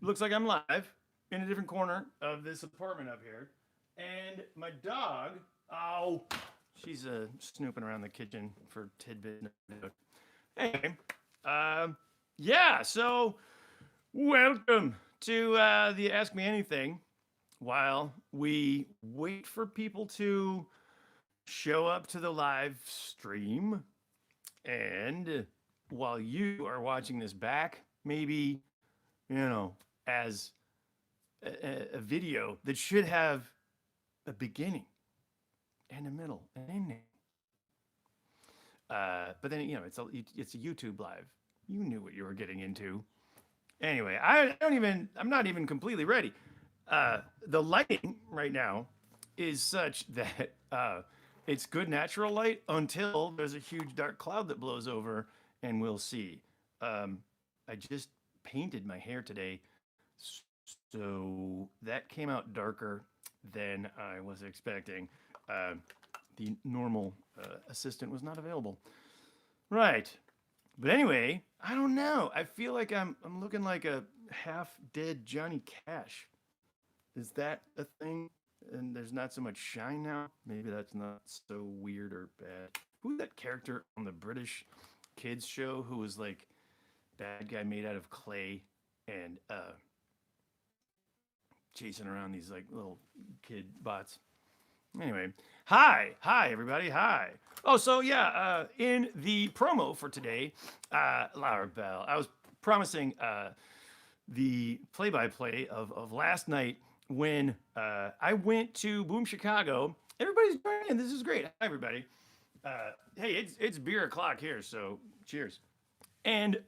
looks like I'm live in a different corner of this apartment up here. And my dog, oh, she's snooping around the kitchen for tidbits. Anyway, yeah, so welcome to the Ask Me Anything while we wait for people to show up to the live stream. And while you are watching this back, maybe, as a video that should have a beginning and a middle and ending. But then, it's a YouTube live. You knew what you were getting into. Anyway, I'm not even completely ready. The lighting right now is such that it's good natural light until there's a huge dark cloud that blows over, and we'll see. I just painted my hair today, so that came out darker than I was expecting. The normal assistant was not available. Right. But anyway, I don't know. I feel like I'm looking like a half-dead Johnny Cash. Is that a thing? And there's not so much shine now? Maybe that's not so weird or bad. Who's that character on the British kids show who was like bad guy made out of clay and chasing around these like little kid bots? Anyway, hi everybody, hi. Oh, so yeah, in the promo for today, Laura Bell, I was promising the play-by-play of last night when I went to Boom Chicago. Everybody's joining in. This is great. Hi everybody. Hey, it's beer o'clock here, so cheers. And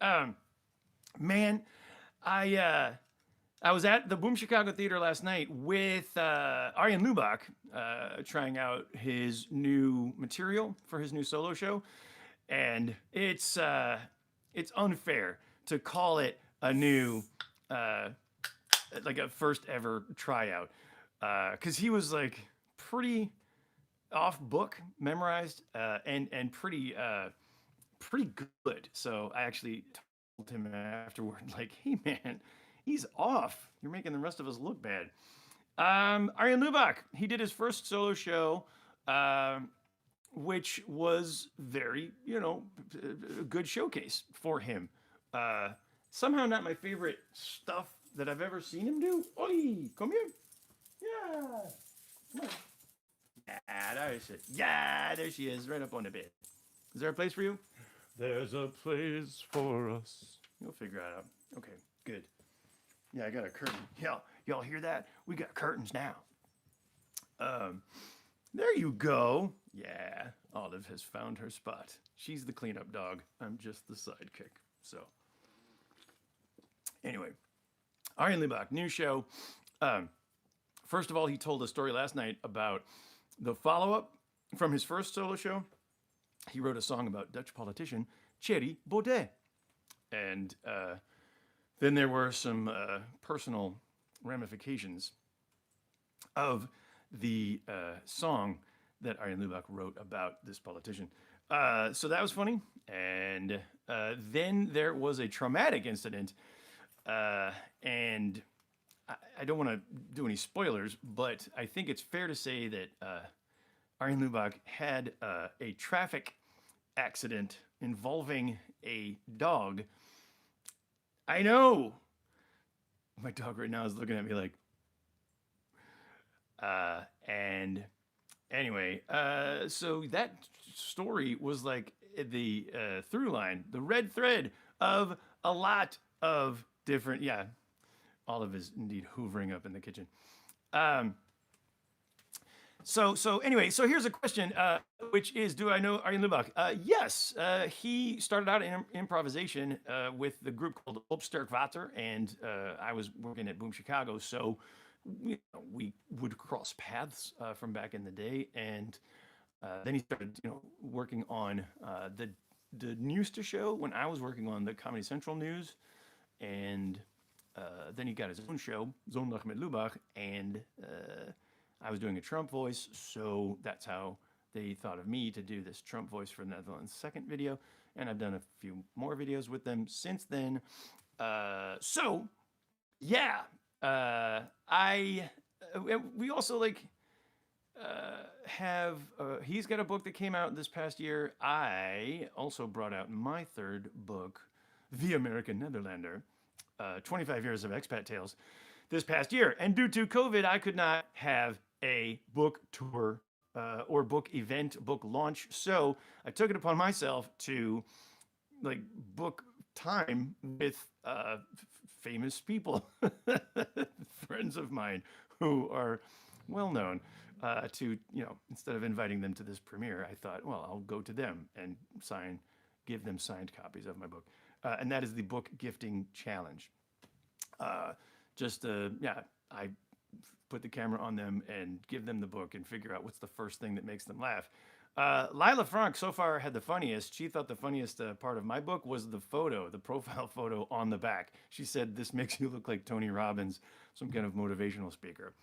man, I was at the Boom Chicago Theater last night with Arjen Lubach trying out his new material for his new solo show, and it's unfair to call it a new like a first ever tryout because he was like pretty off book, memorized, and pretty good. So I actually told him afterward, like, hey man, he's off. You're making the rest of us look bad. Arjen Lubach, he did his first solo show, which was very, a good showcase for him. Somehow not my favorite stuff that I've ever seen him do. Oi, come here. Yeah. Come on. Yeah, there she is. Yeah, there she is, right up on the bed. Is there a place for you? There's a place for us. You'll figure it out. Okay, good. Yeah, I got a curtain. Y'all hear that? We got curtains now. There you go. Yeah, Olive has found her spot. She's the cleanup dog. I'm just the sidekick. So, anyway, Arjen Lubach, new show. First of all, he told a story last night about the follow-up from his first solo show. He wrote a song about Dutch politician Thierry Baudet. And then there were some personal ramifications of the song that Arjen Lubach wrote about this politician. So that was funny. And then there was a traumatic incident. And I don't want to do any spoilers, but I think it's fair to say that Arjen Lubach had a traffic accident involving a dog. I know. My dog right now is looking at me like, and anyway, so that story was like the through line, the red thread of a lot of different, Olive is indeed hoovering up in the kitchen. So anyway, so here's a question, which is, do I know Arjen Lubach? Yes, he started out in improvisation with the group called Opsterkwater, and I was working at Boom Chicago, so we would cross paths from back in the day, and then he started, working on the news to show when I was working on the Comedy Central news, and then he got his own show, Zondag Met Lubach, and I was doing a Trump voice, so that's how they thought of me to do this Trump voice for the Netherlands' second video, and I've done a few more videos with them since then. So Yeah. I we also like have he's got a book that came out this past year. I also brought out my third book, The American Netherlander, 25 Years of Expat Tales, this past year. And due to COVID, I could not have a book tour or book event, book launch. So I took it upon myself to like book time with famous people, friends of mine who are well known. To instead of inviting them to this premiere, I thought, well, I'll go to them and give them signed copies of my book, and that is the book gifting challenge. Uh, yeah, I put the camera on them and give them the book and figure out what's the first thing that makes them laugh. Lila Frank so far had the funniest. She thought the funniest part of my book was the photo, the profile photo on the back. She said, "This makes you look like Tony Robbins, some kind of motivational speaker."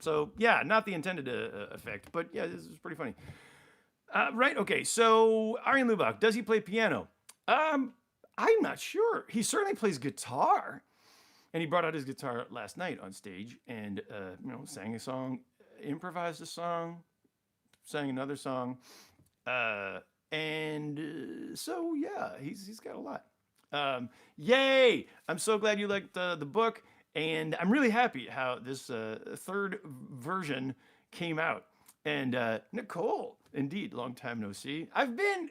So, yeah, not the intended effect, but yeah, this is pretty funny. Right, okay, so Arjen Lubach, does he play piano? I'm not sure. He certainly plays guitar. And he brought out his guitar last night on stage and, sang a song, improvised a song, sang another song. So, yeah, he's got a lot. Yay! I'm so glad you liked the book. And I'm really happy how this third version came out. And Nicole, indeed, long time no see. I've been,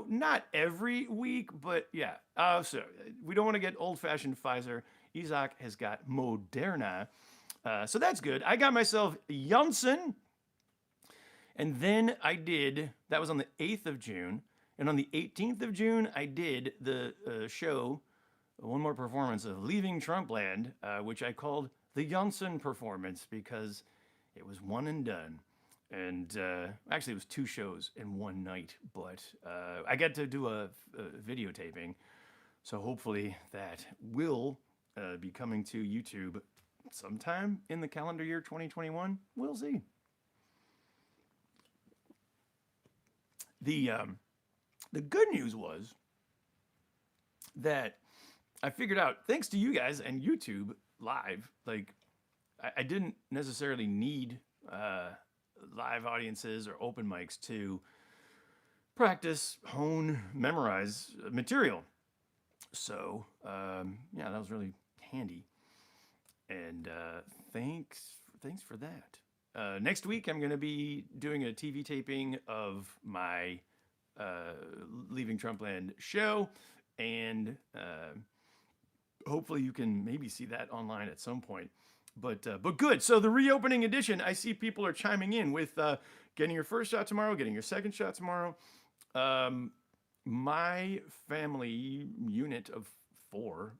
not every week, but yeah. So we don't want to get old fashioned Pfizer. Isaac has got Moderna. So that's good. I got myself Janssen. And then that was on the 8th of June. And on the 18th of June, I did the show, one more performance of Leaving Trumpland, which I called the Janssen performance because it was one and done. And actually, it was 2 shows in one night, but I got to do a videotaping. So hopefully that will be coming to YouTube sometime in the calendar year 2021. We'll see. The good news was that I figured out, thanks to you guys and YouTube Live, like I didn't necessarily need live audiences or open mics to practice, hone, memorize material. So yeah, that was really handy. And thanks for that. Next week, I'm going to be doing a TV taping of my Leaving Trumpland show, and hopefully you can maybe see that online at some point. But good. So the reopening edition, I see people are chiming in with getting your first shot tomorrow, getting your second shot tomorrow. My family unit of 4,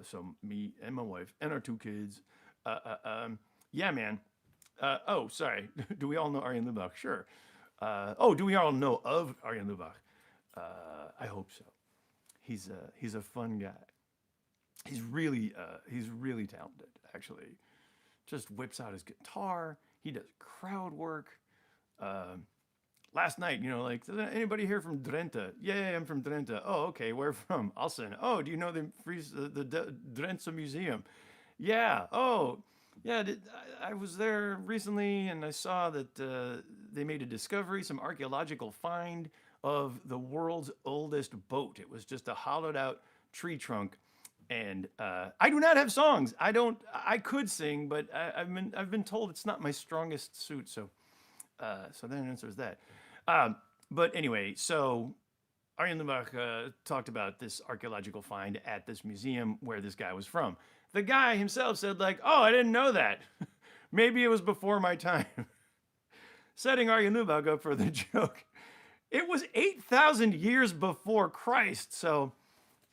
so me and my wife and our 2 kids. Yeah, man. Oh, sorry. Do we all know Arjen Lubach? Sure. Do we all know of Arjen Lubach? I hope so. He's a fun guy. He's really talented, actually. Just whips out his guitar. He does crowd work. Last night, like, is anybody here from Drenthe? Yeah, I'm from Drenthe. Oh, okay, where from? Alsen. Oh, do you know the Drenthe Museum? Yeah. Oh, yeah. I was there recently, and I saw that they made a discovery, some archaeological find of the world's oldest boat. It was just a hollowed out tree trunk. And I do not have songs. I could sing, but I've been told it's not my strongest suit. So that answers that. But anyway, so Arjen Lubach talked about this archaeological find at this museum where this guy was from. The guy himself said, like, "Oh, I didn't know that. Maybe it was before my time." Setting Arjen Lubach up for the joke. It was 8,000 years before Christ. So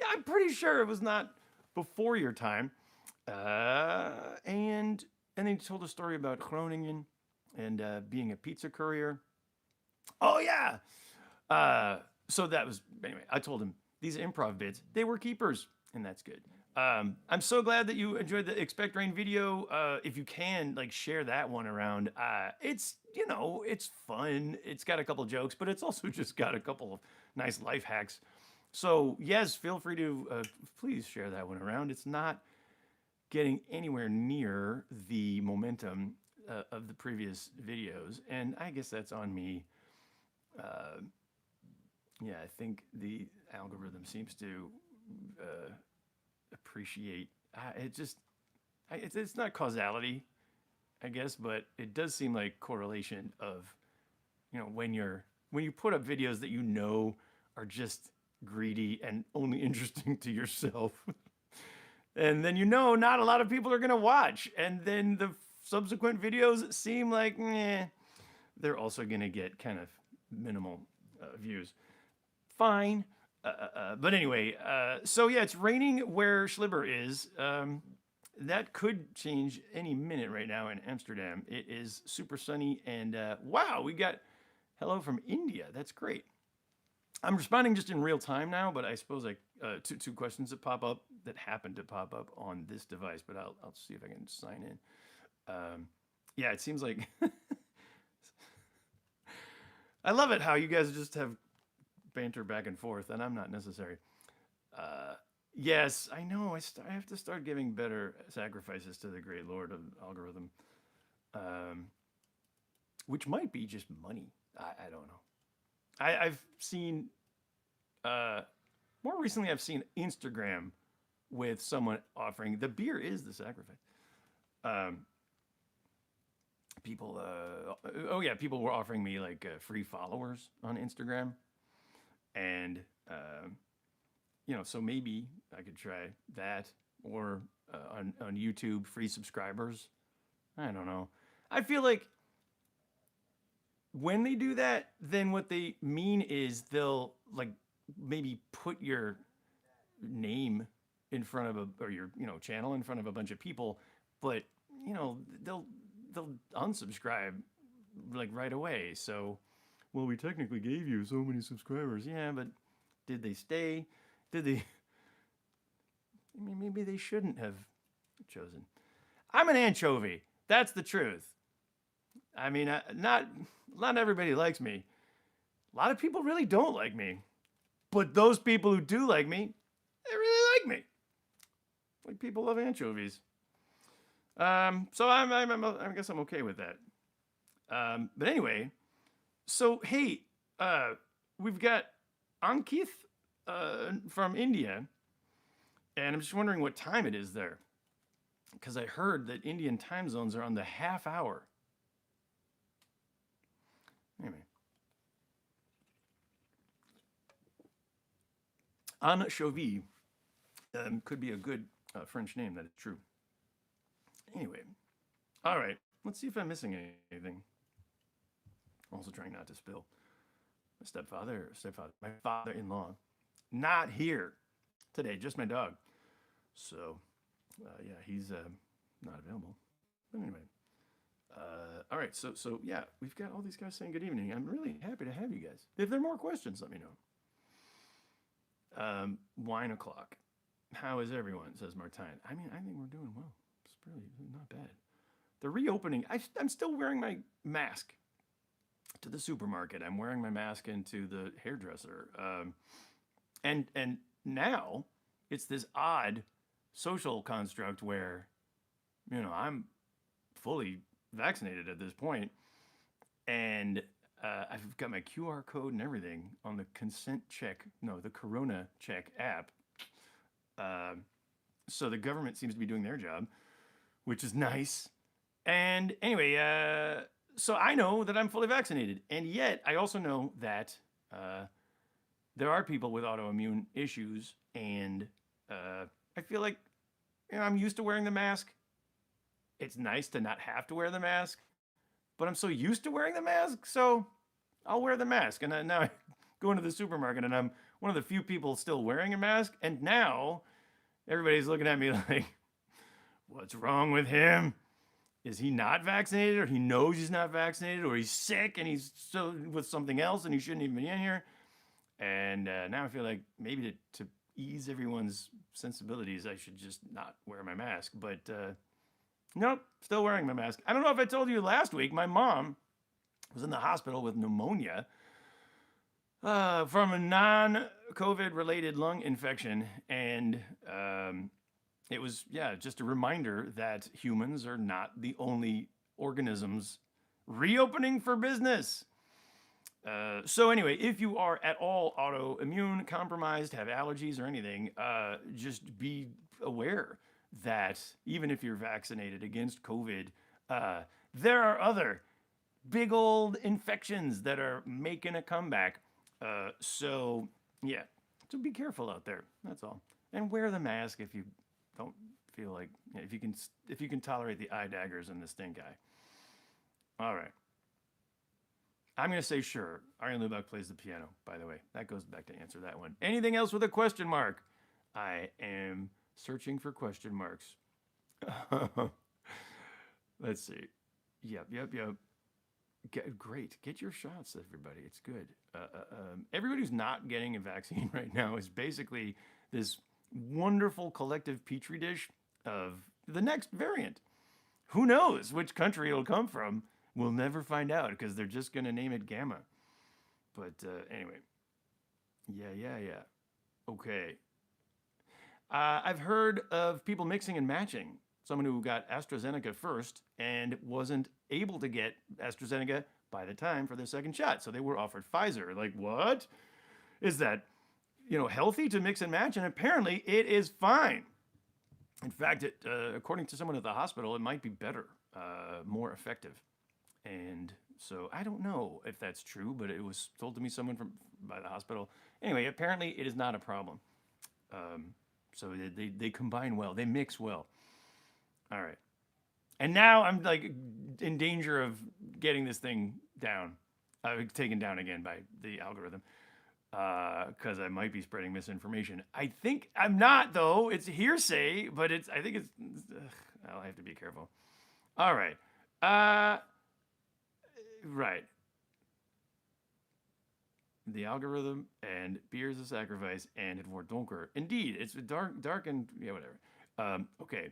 yeah, I'm pretty sure it was not before your time. And then he told a story about Groningen and being a pizza courier. Oh, yeah. So that was, anyway, I told him these improv bits, they were keepers, and that's good. I'm so glad that you enjoyed the Expect Rain video. If you can, like, share that one around. It's, it's fun. It's got a couple jokes, but it's also just got a couple of nice life hacks. So yes, feel free to please share that one around. It's not getting anywhere near the momentum of the previous videos, and I guess that's on me. Uh, yeah, I think the algorithm seems to appreciate. It's not causality, I guess, but it does seem like correlation of, when you put up videos that are just greedy and only interesting to yourself. And then not a lot of people are going to watch. And then the subsequent videos seem like, they're also going to get kind of minimal views. Fine. But anyway, so yeah, it's raining where Schlibber is. That could change any minute right now in Amsterdam. It is super sunny, and wow, we got hello from India. That's great. I'm responding just in real time now, but I suppose two questions that happen to pop up on this device, but I'll see if I can sign in. Yeah, it seems like I love it how you guys just have banter back and forth, and I'm not necessary. Yes, I know. I have to start giving better sacrifices to the great Lord of algorithm, which might be just money. I don't know. I've seen more recently. I've seen Instagram with someone offering the beer is the sacrifice. People, people were offering me like free followers on Instagram, and so maybe I could try that, or on YouTube, free subscribers. I don't know. I feel like when they do that, then what they mean is they'll like maybe put your name in front of or your channel in front of a bunch of people, but they'll unsubscribe like right away. So, well, we technically gave you so many subscribers. Yeah, but did they stay? Did they? I mean, maybe they shouldn't have chosen. I'm an anchovy. That's the truth. I mean, not everybody likes me. A lot of people really don't like me. But those people who do like me, they really like me. Like people love anchovies. So I guess I'm okay with that. But anyway, so hey, we've got Ankith from India, and I'm just wondering what time it is there, because I heard that Indian time zones are on the half hour. Anyway, anchovy could be a good French name. That is true. Anyway, all right. Let's see if I'm missing anything. Also trying not to spill. My father-in-law, not here today. Just my dog. So, yeah, he's not available. But anyway, all right. So yeah, we've got all these guys saying good evening. I'm really happy to have you guys. If there are more questions, let me know. Wine o'clock. How is everyone? Says Martine. I mean, I think we're doing well. It's really not bad. The reopening. I'm still wearing my mask to the supermarket. I'm wearing my mask into the hairdresser. And now it's this odd social construct where, I'm fully vaccinated at this point, and I've got my QR code and everything on the the Corona Check app. So the government seems to be doing their job, which is nice. And anyway, so I know that I'm fully vaccinated, and yet I also know that there are people with autoimmune issues, and I feel like I'm used to wearing the mask. It's nice to not have to wear the mask, but I'm so used to wearing the mask, so I'll wear the mask. And now I go into the supermarket, and I'm one of the few people still wearing a mask, and now everybody's looking at me like, what's wrong with him? Is he not vaccinated, or he knows he's not vaccinated, or he's sick and he's still with something else and he shouldn't even be in here? And now I feel like maybe to ease everyone's sensibilities, I should just not wear my mask. But nope, still wearing my mask. I don't know if I told you last week, my mom was in the hospital with pneumonia from a non-COVID related lung infection. And it was, yeah, just a reminder that humans are not the only organisms reopening for business. So anyway, if you are at all autoimmune compromised, have allergies or anything, just be aware that even if you're vaccinated against COVID, there are other big old infections that are making a comeback. So yeah, so be careful out there. That's all, and wear the mask if you don't feel like, if you can tolerate the eye daggers and the stink eye. All right. I'm going to say sure. Arjen Lubach plays the piano, by the way. That goes back to answer that one. Anything else with a question mark? I am searching for question marks. Let's see. Yep. Great. Get your shots, everybody. It's good. Everybody who's not getting a vaccine right now is basically this wonderful collective petri dish of the next variant. Who knows which country it'll come from? We'll never find out because they're just going to name it Gamma. But anyway. Yeah. Okay. I've heard of people mixing and matching. Someone who got AstraZeneca first and wasn't able to get AstraZeneca by the time for their second shot. So they were offered Pfizer. Like, what? Is that, healthy to mix and match? And apparently it is fine. In fact, according to someone at the hospital, it might be better, more effective. And so I don't know if that's true, but it was told to me by the hospital. Anyway, apparently it is not a problem. So they combine well. They mix well. All right. And now I'm like in danger of getting this thing down, taken down again by the algorithm, because I might be spreading misinformation. I think I'm not, though. It's hearsay, but I'll have to be careful. All right. Right. The algorithm and beer is a sacrifice, and it wordt donker. Indeed, it's dark, and yeah, whatever. Okay.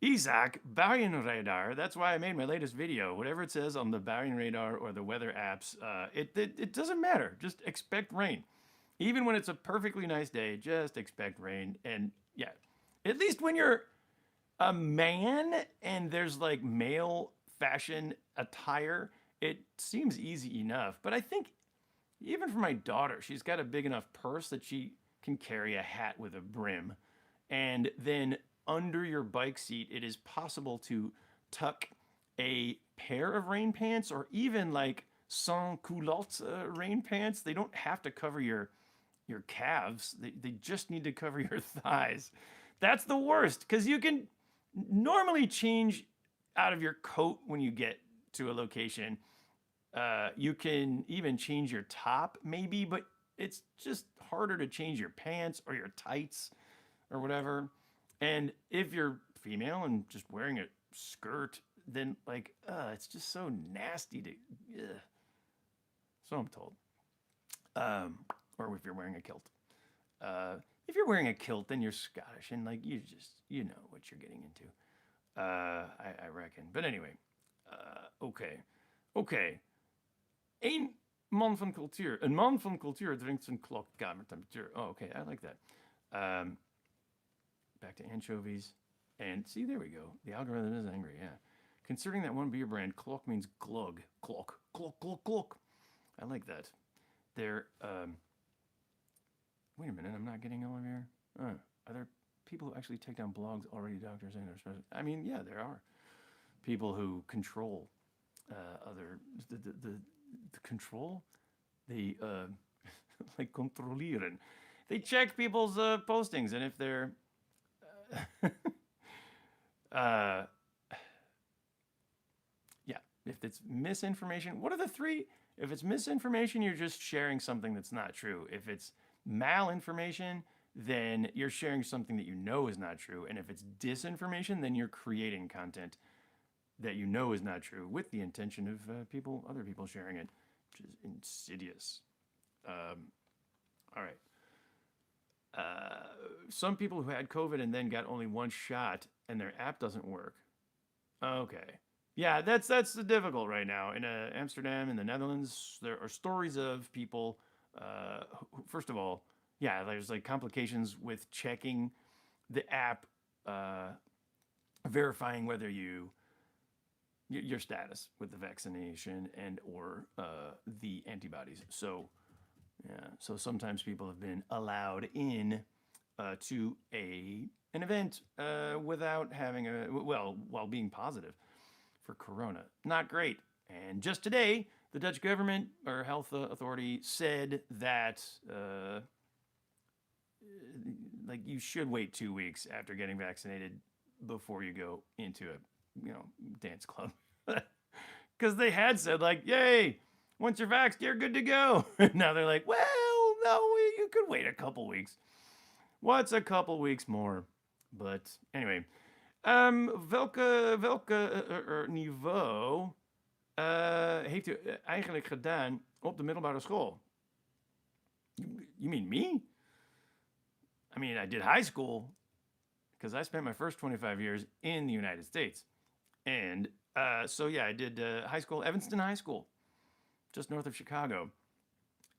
Isaac, Buienradar. That's why I made my latest video. Whatever it says on the Buienradar or the weather apps, it doesn't matter. Just expect rain. Even when it's a perfectly nice day, just expect rain. And yeah, at least when you're a man and there's like male fashion attire, it seems easy enough. But I think even for my daughter, she's got a big enough purse that she can carry a hat with a brim. And then under your bike seat, it is possible to tuck a pair of rain pants or even like sans culottes rain pants. They don't have to cover your calves. They just need to cover your thighs. That's the worst because you can normally change out of your coat when you get to a location. You can even change your top maybe, but it's just harder to change your pants or your tights or whatever. And if you're female and just wearing a skirt, then like, it's just so nasty to, so I'm told. Or if you're wearing a kilt. If you're wearing a kilt, then you're Scottish and like, you know what you're getting into. I reckon. But anyway, okay. Een man van cultuur. Een man van cultuur drinkt zijn klokkamertemperatuur. Oh, okay, I like that. Back to anchovies. And see, there we go. The algorithm is angry, yeah. Considering that one beer brand, clock means glug. Clock. I like that. Wait a minute, I'm not getting all of your... are there people who actually take down blogs already doctors saying they're supposed to... I mean, yeah, there are people who control the control? They, like, controleren. They check people's postings, and if they're... yeah, if it's misinformation, what are the three? If it's misinformation, you're just sharing something that's not true. If it's malinformation, then you're sharing something that you know is not true. And if it's disinformation, then you're creating content that you know is not true with the intention of other people sharing it, which is insidious. All right. Some people who had COVID and then got only one shot and their app doesn't work. Okay. Yeah, that's difficult right now. In Amsterdam, in the Netherlands, there are stories of people, who, first of all, yeah, there's like complications with checking the app, uh, verifying whether your status with the vaccination and or the antibodies. So yeah, so sometimes people have been allowed in to an event without having while being positive for corona. Not great. And just today, the Dutch government or health authority said that like you should wait 2 weeks after getting vaccinated before you go into a dance club, because they had said like, yay, once you're vaxxed, you're good to go. Now they're like, well, no, you could wait a couple weeks. What's a couple weeks more? But anyway, welke niveau heeft u eigenlijk gedaan op de middelbare school? You mean me? I mean, I did high school because I spent my first 25 years in the United States. And so, yeah, I did high school, Evanston High School, just north of Chicago.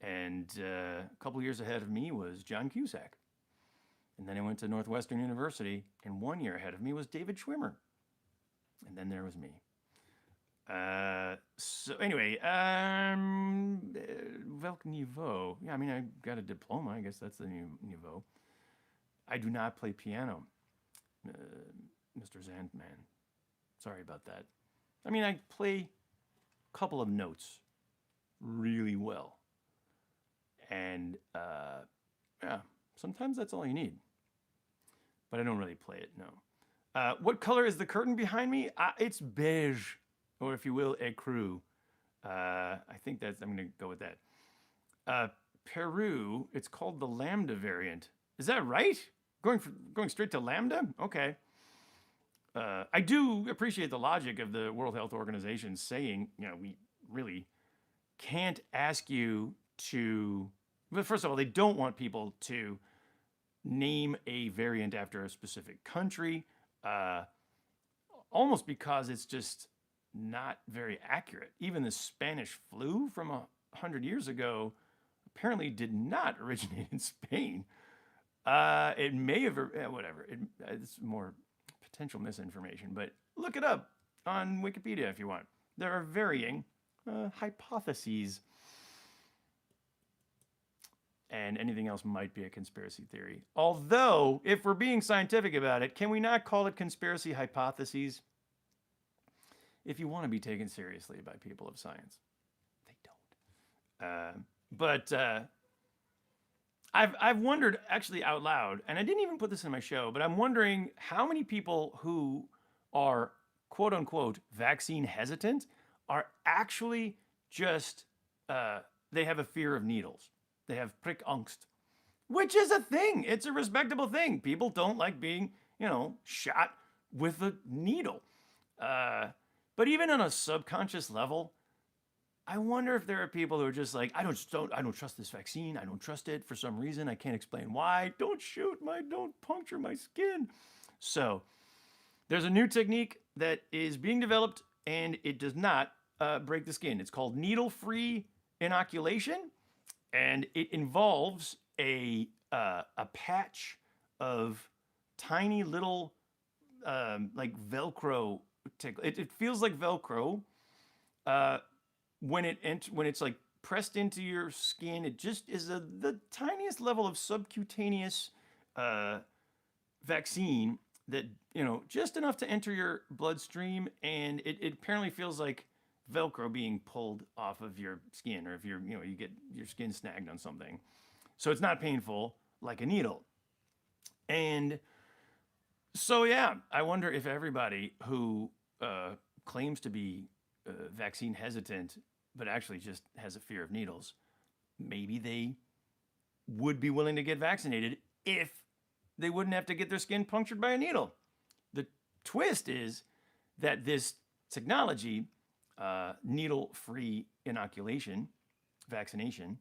And a couple years ahead of me was John Cusack. And then I went to Northwestern University, and 1 year ahead of me was David Schwimmer. And then there was me. So anyway, welk niveau? Yeah, I mean, I got a diploma. I guess that's the new niveau. I do not play piano, Mr. Zandman. Sorry about that. I mean, I play a couple of notes really well. And yeah, sometimes that's all you need. But I don't really play it, no. What color is the curtain behind me? It's beige, or if you will, écru. I think I'm going to go with that. Peru, it's called the Lambda variant. Is that right? Going straight to Lambda? Okay. I do appreciate the logic of the World Health Organization saying, we really can't ask you to. But first of all, they don't want people to name a variant after a specific country, almost because it's just not very accurate. Even the Spanish flu from 100 years ago apparently did not originate in Spain. It may have, whatever. It's more potential misinformation, but look it up on Wikipedia if you want. There are varying hypotheses. And anything else might be a conspiracy theory. Although, if we're being scientific about it, can we not call it conspiracy hypotheses? If you want to be taken seriously by people of science. They don't. But I've wondered, actually out loud, and I didn't even put this in my show, but I'm wondering how many people who are quote unquote vaccine hesitant are actually just, they have a fear of needles. They have prikangst, which is a thing. It's a respectable thing. People don't like being, shot with a needle. But even on a subconscious level, I wonder if there are people who are just like, I don't trust this vaccine. I don't trust it for some reason. I can't explain why. Don't puncture my skin. So there's a new technique that is being developed, and it does not break the skin. It's called needle-free inoculation. And it involves a patch of tiny little like Velcro. It feels like Velcro when it's like pressed into your skin. It just is the tiniest level of subcutaneous vaccine that just enough to enter your bloodstream, and it apparently feels like Velcro being pulled off of your skin, or if you get your skin snagged on something. So it's not painful like a needle. And so, yeah, I wonder if everybody who claims to be vaccine hesitant, but actually just has a fear of needles, maybe they would be willing to get vaccinated if they wouldn't have to get their skin punctured by a needle. The twist is that this technology, needle-free vaccination,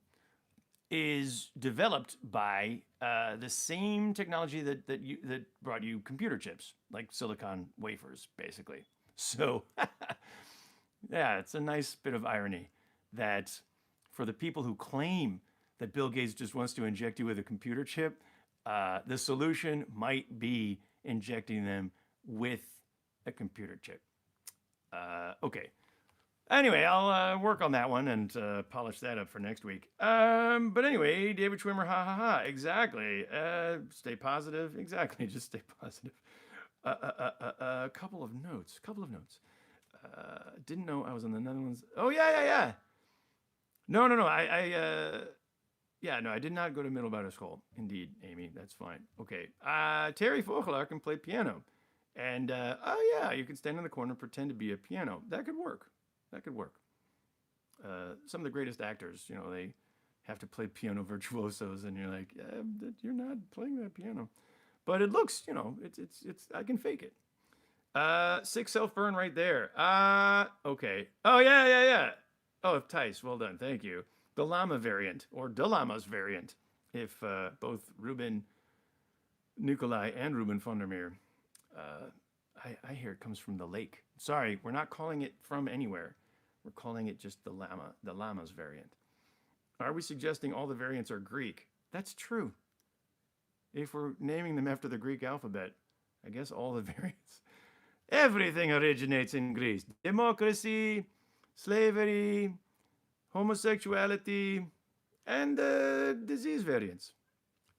is developed by the same technology that brought you computer chips, like silicon wafers, basically. So, yeah, it's a nice bit of irony that for the people who claim that Bill Gates just wants to inject you with a computer chip. The solution might be injecting them with a computer chip. Okay. Anyway, I'll work on that one and polish that up for next week. But anyway, David Schwimmer, ha ha ha. Exactly. Stay positive. Exactly. Just stay positive. A couple of notes. Didn't know I was in the Netherlands. Oh, yeah. No. I did not go to middelbare school. Indeed, Amy. That's fine. Okay. Terry Vogelaar can play piano. And, you can stand in the corner and pretend to be a piano. That could work. Some of the greatest actors, they have to play piano virtuosos, and you're like, you're not playing that piano. But it looks, it's I can fake it. 6 self-burn right there. Okay. Oh, yeah. Oh, Tice, well done. Thank you. The llama variant, or De Llama's variant, if both Ruben Nicolai and Ruben von der Meer. I hear it comes from the lake. Sorry, we're not calling it from anywhere. We're calling it just the llama's variant. Are we suggesting all the variants are Greek? That's true. If we're naming them after the Greek alphabet, I guess all the variants. Everything originates in Greece. Democracy, slavery, homosexuality, and disease variants.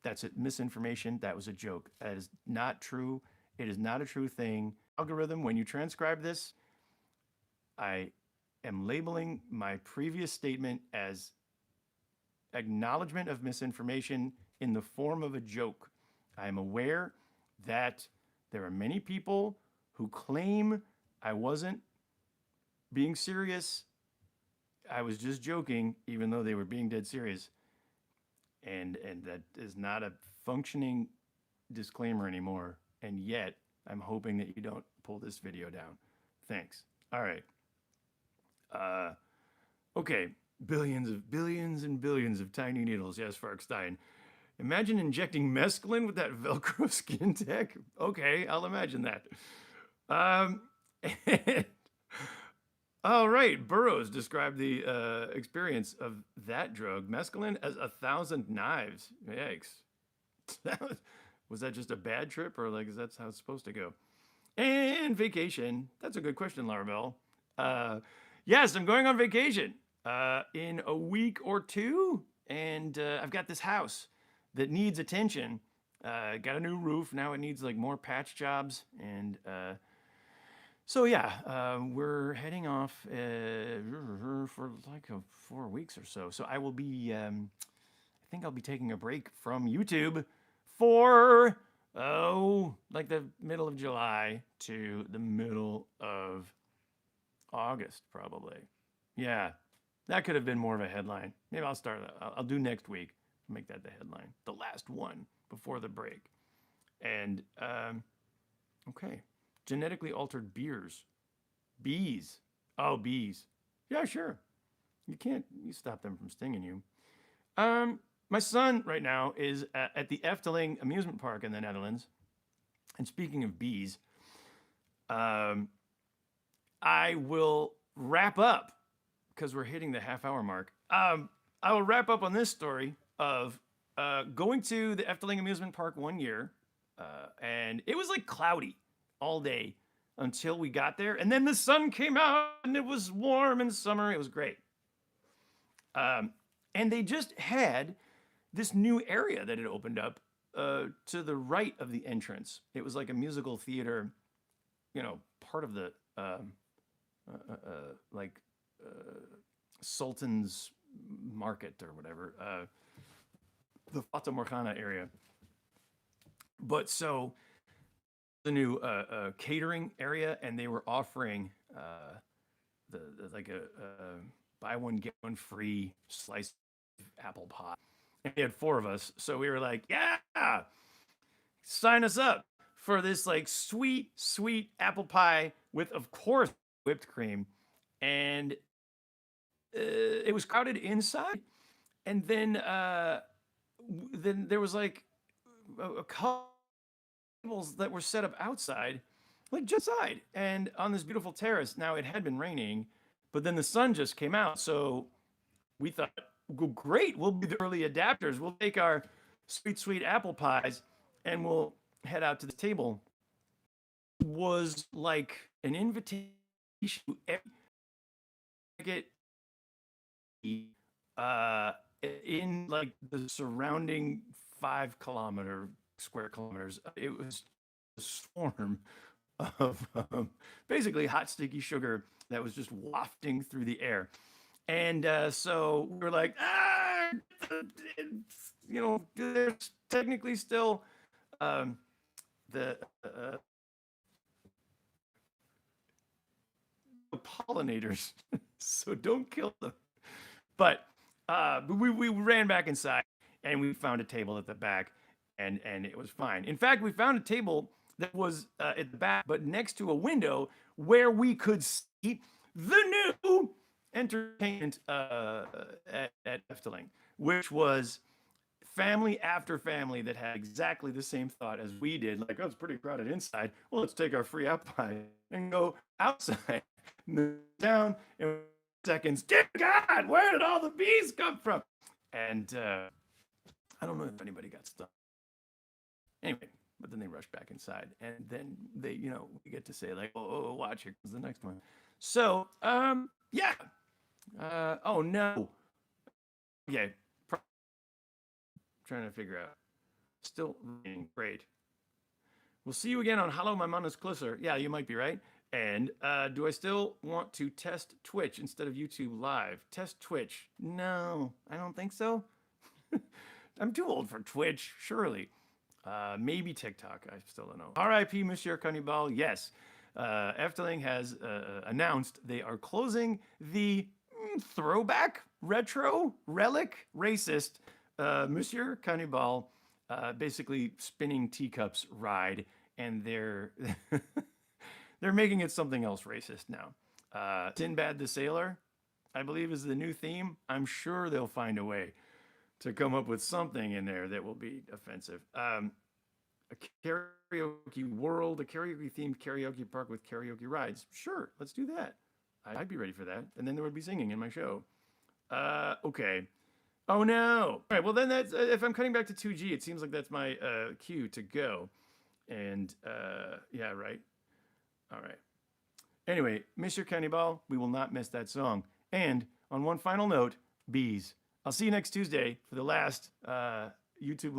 That's it. Misinformation. That was a joke. That is not true. It is not a true thing. Algorithm, when you transcribe this, I am labeling my previous statement as acknowledgement of misinformation in the form of a joke. I am aware that there are many people who claim I wasn't being serious. I was just joking, even though they were being dead serious. And that is not a functioning disclaimer anymore. And yet, I'm hoping that you don't pull this video down. Thanks. All right. Okay. Billions and billions of tiny needles. Yes, Farkstein. Imagine injecting mescaline with that Velcro skin tech. Okay, I'll imagine that. All right. Burroughs described the experience of that drug, mescaline, as 1,000 knives. Yikes. Was that just a bad trip, or like, is that how it's supposed to go? And vacation. That's a good question, Larabelle. Yes, I'm going on vacation in a week or two, and I've got this house that needs attention. Got a new roof. Now it needs like more patch jobs. And so, yeah, we're heading off for like 4 weeks or so. So I will be, I think I'll be taking a break from YouTube for, like the middle of July to the middle of August, probably. Yeah, that could have been more of a headline. Maybe I'll start that. I'll do next week. Make that the headline. The last one before the break. And, okay. Genetically altered beers. Bees. Oh, bees. Yeah, sure. You stop them from stinging you. My son right now is at the Efteling amusement park in the Netherlands. And speaking of bees, I will wrap up, because we're hitting the half-hour mark. I will wrap up on this story of going to the Efteling amusement park one year, and it was like cloudy all day until we got there. And then the sun came out, and it was warm in summer. It was great. And they just had this new area that had opened up to the right of the entrance. It was like a musical theater, part of the Sultan's Market or whatever, the Fata Morgana area. But so the new catering area, and they were offering buy one get one free slice of apple pie. And they had 4 of us, so we were like, yeah, sign us up for this like sweet apple pie with, of course, whipped cream. And it was crowded inside, and then there was like a couple tables that were set up outside, like just outside, and on this beautiful terrace. Now it had been raining, but then the sun just came out, so we thought, Well, great. We'll be the early adapters. We'll take our sweet, sweet apple pies and we'll head out to the table. Was like an invitation to get uh, in like the surrounding 5 square kilometers. It was a swarm of basically hot, sticky sugar that was just wafting through the air. And so we were like, there's technically still the pollinators, so don't kill them. But we ran back inside and we found a table at the back, and it was fine. In fact, we found a table that was at the back, but next to a window where we could see the new entertainment at Efteling, which was family after family that had exactly the same thought as we did. Like, oh, it's pretty crowded inside. Well, let's take our free apple pie and go outside, down in seconds. Dear God, where did all the bees come from? And I don't know if anybody got stuck. Anyway, but then they rushed back inside, and then they, we get to say like, oh, watch, here comes the next one. So, yeah. Oh no. Okay. Trying to figure out. Still reading. Great. We'll see you again on Hallo, my Mann ist Closer. Yeah, you might be right. And do I still want to test Twitch instead of YouTube Live? Test Twitch? No, I don't think so. I'm too old for Twitch, surely. Maybe TikTok, I still don't know. R.I.P. Monsieur Cannibal, yes. Efteling has announced they are closing the throwback, retro, relic, racist Monsieur Cannibal, basically spinning teacups ride, and they're they're making it something else racist now. Sinbad the Sailor, I believe, is the new theme. I'm sure they'll find a way to come up with something in there that will be offensive. A karaoke world, a karaoke themed karaoke park with karaoke rides. Sure, let's do that. I'd be ready for that. And then there would be singing in my show. Okay. Oh no. All right. Well, then that's if I'm cutting back to 2G, it seems like that's my cue to go. And yeah, right. All right. Anyway, Monsieur Cannibal, we will not miss that song. And on one final note, bees. I'll see you next Tuesday for the last YouTube